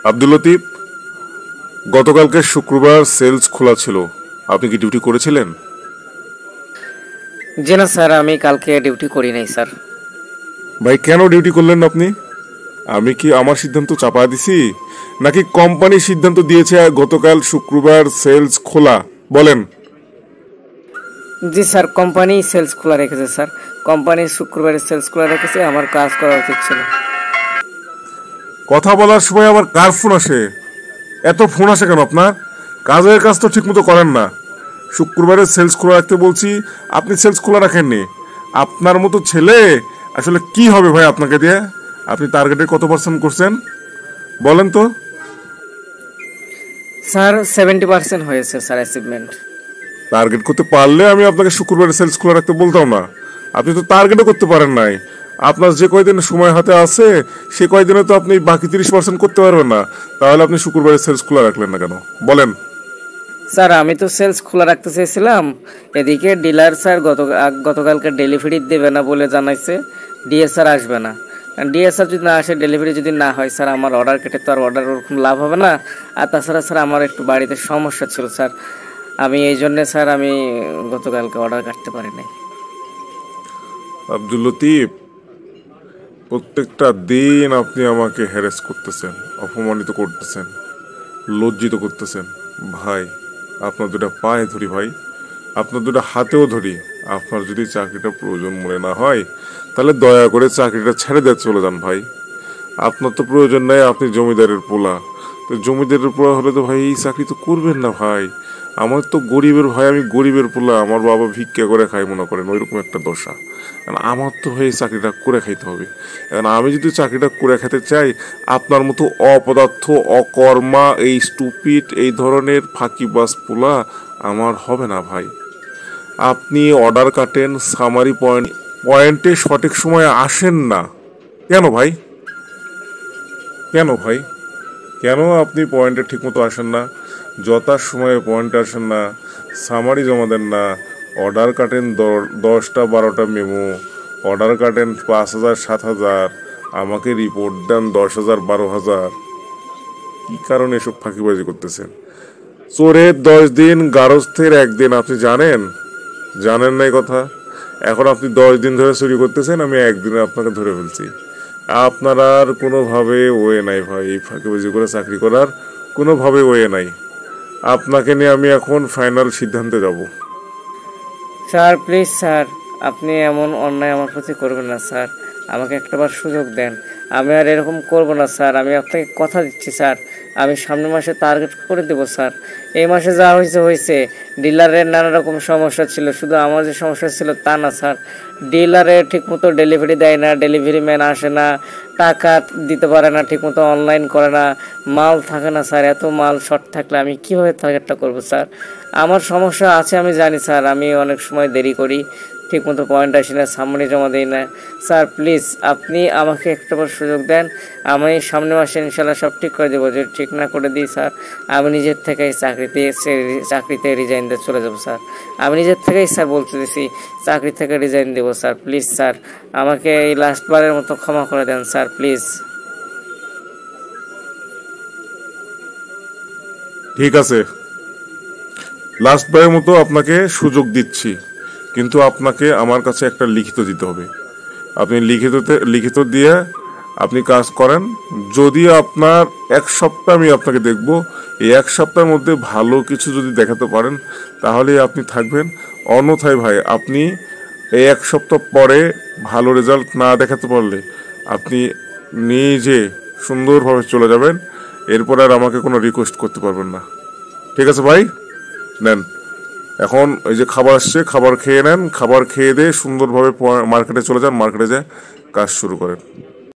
আব্দুল লতিফ, গতকালকে শুক্রবার সেলস খোলা ছিল, আপনি কি ডিউটি করেছিলেন? জি না স্যার, আমি কালকে ডিউটি করি নাই স্যার। ভাই কেন ডিউটি করলেন না আপনি? আমি কি আমার সিদ্ধান্ত চাপায় দিছি, নাকি কোম্পানি সিদ্ধান্ত দিয়েছে গতকাল শুক্রবার সেলস খোলা? বলেন। জি স্যার, কোম্পানি সেলস খোলা রেখেছে স্যার। কোম্পানি শুক্রবারে সেলস খোলা রেখেছে, আমার কাজ করা উচিত ছিল। কথা বলার সময় আবার কার ফোন আসে? এত ফোন আসে কেন আপনার? কাজের কাজ তো ঠিকমতো করেন না। শুক্রবারে সেলস খোলা রাখতে বলছি, আপনি সেলস খোলা রাখেননি। আপনার মতো ছেলে আসলে কি হবে ভাই আপনাকে দিয়ে? আপনি টার্গেটে কত পার্সেন্ট করছেন বলেন তো? স্যার 70% হয়েছে স্যার অ্যাচিভমেন্ট। টার্গেট করতে পারলে আমি আপনাকে শুক্রবারে সেলস খোলা রাখতে বলতাম না। আপনি তো টার্গেটও করতে পারেন নাই। আপনার যে কয়দিন সময় হাতে আছে সে কয়দিনে তো আপনি বাকি 30% করতে পারবেন না। তাহলে আপনি শুক্রবারে সেলস খোলা রাখলেন না কেন বলেন? স্যার আমি তো সেলস খোলা রাখতে চেয়েছিলাম, এদিকে ডিলার স্যার গতকালকে ডেলিভারি দেবে না বলে জানাইছে। ডিএসআর আসবে না। ডিএসআর যদি না আসে, ডেলিভারি যদি না হয় স্যার, আমার অর্ডার কেটে তো আর অর্ডার ওরকম লাভ হবে না। আর তাছাড়া স্যার আমার একটু বাড়িতে সমস্যা ছিল স্যার, আমি এই জন্যে স্যার আমি গতকালকে অর্ডার কাটতে পারি নাই। আব্দুল লতিফ, প্রত্যেকটা দিন আপনি আমাকে হ্যারাস করতেছেন, অপমানিত করতেছেন, লজ্জিত করতেছেন। ভাই, আপনার দুটা পায়ে ধরি ভাই, আপনার দুটা হাতেও ধরি। আপনার যদি চাকরিটা প্রয়োজন মনে না হয় তাহলে দয়া করে চাকরিটা ছেড়ে দিয়ে চলে যান ভাই। আপনার তো প্রয়োজন নাই, আপনি জমিদারের পোলা। তো জমিদারের পোলা হলে তো ভাই এই চাকরি তো করবেন না ভাই। আমার তো গরিবের ভাই, আমি গরিবের পোলা, আমার বাবা ভিক্ষা করে খাই মনে করেন, ওইরকম একটা দশা। কারণ আমার তো ভাই চাকরিটা করে খাইতে হবে। এখন আমি যদি চাকরিটা করে খেতে চাই, আপনার মতো অপদার্থ, অকর্মা, এই স্টুপিড, এই ধরনের ফাঁকিবাজ পোলা আমার হবে না ভাই। আপনি অর্ডার কাটেন, সামারি পয়েন্টে সঠিক সময়ে আসেন না কেন ভাই? কেন ভাই? কেন আপনি পয়েন্টে ঠিকমতো আসেন না? যথার সময়ে পয়েন্টে আসেন না, সামারি জমা দেন না, অর্ডার কাটেন 10টা 12টা মেমো, অর্ডার কাটেন 5,000 7,000, আমাকে রিপোর্ট দেন 10,000 12,000। কি কারণে এসব ফাঁকিবাজি করতেছেন? চোরের 10 দিন, গারস্থের 1 দিন, আপনি জানেন? জানেন না এই কথা? এখন আপনি 10 দিন ধরে চুরি করতেছেন, আমি একদিনে আপনাকে ধরে ফেলছি। আপনার আর কোনোভাবে ওয়ে নাই ভাই, এই ফাঁকিবাজি করে চাকরি করার কোনোভাবে ওয়ে নাই। আপনাকে নিয়ে আমি এখন ফাইনাল সিদ্ধান্তে যাব। স্যার প্লিজ স্যার, আপনি এমন অন্যায় আমার প্রতি করবেন না স্যার, আমাকে একটাবার সুযোগ দেন। আমি আর এরকম করব না স্যার, আমি আপনাকে কথা দিচ্ছি স্যার। আমি সামনের মাসে টার্গেট করে দেবো স্যার। এই মাসে যা হয়েছে হয়েছে, ডিলারের নানা রকম সমস্যা ছিল, শুধু আমার যে সমস্যা ছিল তা না স্যার। ডিলারে ঠিকমতো ডেলিভারি দেয় না, ডেলিভারি ম্যান আসে না, টাকা দিতে পারে না ঠিকমতো, অনলাইন করে না, মাল থাকে না স্যার। এত মাল শর্ট থাকলে আমি কীভাবে টার্গেটটা করবো স্যার? আমার সমস্যা আছে আমি জানি স্যার, আমি অনেক সময় দেরি করি, ঠিকমতো পয়েন্ট আসি না, সামনে জমা দিই না। স্যার প্লিজ আপনি আমাকে একটাবার সুযোগ দেন, আমি সামনে মাসে ইনশাল্লাহ সব ঠিক করে দেবো। যদি ঠিক না করে দিই স্যার, আমি নিজের থেকেই চাকরিতে রিজাইন দিয়ে চলে যাবো স্যার। আমি নিজের থেকেই স্যার বলতে দিছি, চাকরি থেকে রিজাইন দেবো স্যার। প্লিজ স্যার, আমাকে এই লাস্টবারের মতো ক্ষমা করে দেন স্যার প্লিজ। ঠিক আছে, লাস্ট বারের মতো আপনাকে সুযোগ দিচ্ছি, কিন্তু আপনাকে আমার কাছে একটা লিখিত দিতে হবে। আপনি লিখিত দিয়ে আপনি কাজ করেন। যদি আপনার 1 সপ্তাহ আমি আপনাকে দেখব, এই 1 সপ্তাহের মধ্যে ভালো কিছু যদি দেখাতে পারেন তাহলে আপনি থাকবেন। অন্যথায় ভাই, আপনি এই 1 সপ্তাহ পরে ভালো রেজাল্ট না দেখাতে পারলে আপনি নিজে সুন্দরভাবে চলে যাবেন। এরপর আর আমাকে কোনো রিকোয়েস্ট করতে পারবেন না। ঠিক আছে ভাই, নেন। এখন এই যে খাবার আসছে, খাবার খেয়ে নেন। খাবার খেয়ে দিয়ে সুন্দরভাবে মার্কেটে চলে যান, মার্কেটে যায় কাজ শুরু করেন।